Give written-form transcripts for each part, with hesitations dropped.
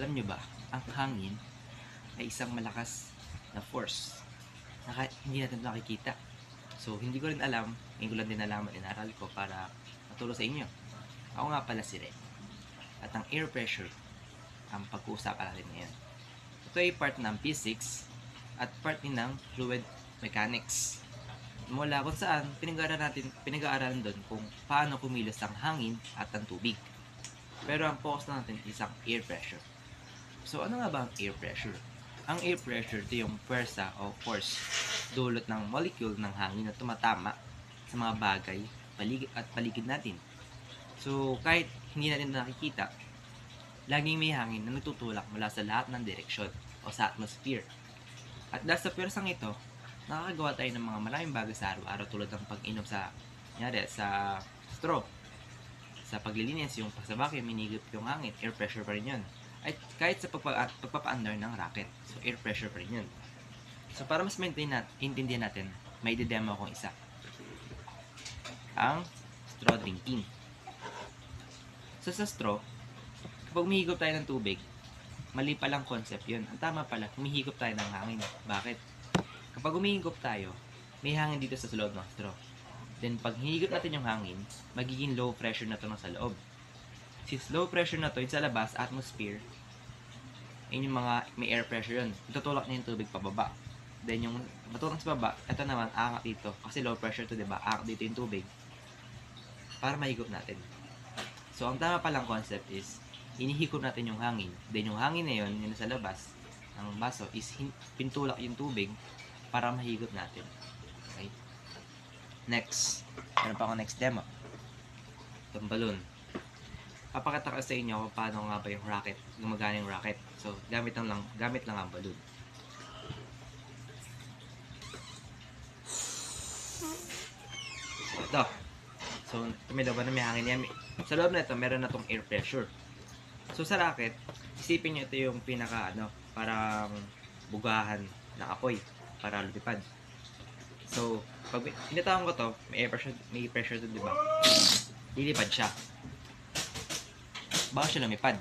Alam nyo ba, ang hangin ay isang malakas na force na kahit hindi natin nakikita. So, hindi ko rin alam, ngayon ko lang din nalaman, inaral ko para matulong sa inyo. Ako nga pala si Ren. At ang air pressure, ang pag-uusapan natin ngayon. Ito ay part ng physics at part din ng fluid mechanics. Mula kung saan, pinag-aaralan doon kung paano kumilos ang hangin at ang tubig. Pero ang focus natin is ang air pressure. So, ano nga ba ang air pressure? Ang air pressure, ito yung pwersa o force dulot ng molecule ng hangin na tumatama sa mga bagay paligid natin. So, kahit hindi natin nakikita, laging may hangin na nagtutulak mula sa lahat ng direksyon o sa atmosphere. At dahil sa pwersang ito, nakakagawa tayo ng mga maraming bagay sa araw-araw tulad ng pag-inom sa straw. Sa paglilinis, yung pagsabaki, minigip yung hangin, air pressure pa rin yun. At kahit sa pagpapaandar ng racket, so air pressure pa rin yun. So para mas intindihan natin, may demo akong isa. Ang straw drinking. So sa straw, kapag umihigop tayo ng tubig, mali palang concept yun. Ang tama pala, humihigop tayo ng hangin. Bakit? Kapag umihigop tayo, may hangin dito sa loob ng straw. Then pag hinigop natin yung hangin, magiging low pressure na ito sa loob. Since low pressure na ito, yung sa labas, atmosphere, yun yung mga may air pressure yun. Tutulak niya yung tubig pababa. Then yung matulak sa baba, ito naman, aangat dito. Kasi low pressure to, diba? Aangat dito yung tubig para mahigop natin. So, ang tama palang concept is, inihigop natin yung hangin. Then yung hangin na yun, yun sa labas ng baso, is pintulak yung tubig para mahigop natin. Okay? Next. Meron pa ako next demo. Itong balloon. Papakita ko sa inyo kung paano nga ba yung rocket, gumagana yung rocket. So, gamit lang ang balloon. So, ito. So, may loob na may hangin yan. Sa loob na ito, meron na itong air pressure. So, sa rocket, isipin nyo ito yung parang bugahan ng apoy para lumipad. So, pag initawan ko to, may pressure to, di ba? Lilipad siya. Bago siya lumipad.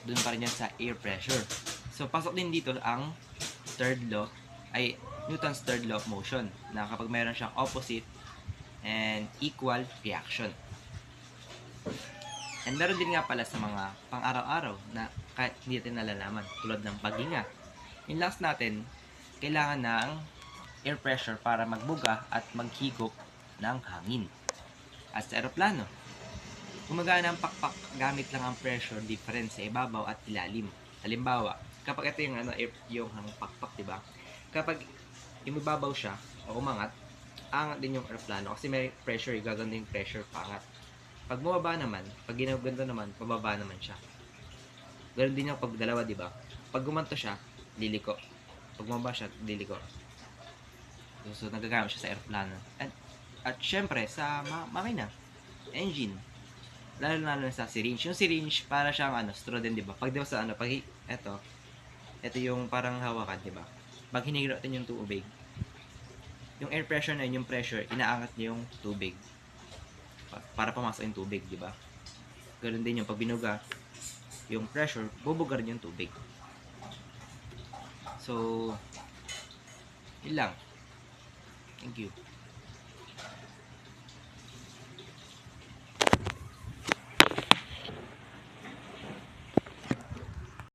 Doon pa rin yan sa air pressure. So, pasok din dito ang Newton's third law of motion, na kapag mayroon siyang opposite and equal reaction. And meron din nga pala sa mga pang-araw-araw na kahit hindi natin nalalaman, tulad ng paghinga. Yung lungs natin, kailangan ng air pressure para magbuga at maghigop ng hangin. At sa aeroplano, gumagana ang pakpak gamit lang ang pressure difference sa ibabaw at ilalim. Halimbawa, kapag ito yung pakpak, diba? Kapag ibabaw siya o umangat, angat din yung aeroplano kasi may pressure, gaganda yung pressure pangat. Pag bumaba naman, pag ginaganda naman, pababa naman siya. Ganun din yung pag dalawa, diba? Pag gumanto siya, liliko. Pag bumaba siya, liliko. So nagagamit siya sa aeroplano. At syempre, sa makina, engine, lalo na sa syringe. Yung syringe, para siyang straw din, diba? Pag diba sa pag ito yung parang hawakan, diba? Pag hinigil natin yung tubig, yung air pressure na yun, yung pressure, inaangat niyo yung tubig para pumasok yung tubig, diba? Ganoon din yung pag binuga, yung pressure, bubuga rin yung tubig. So, yun lang. Thank you.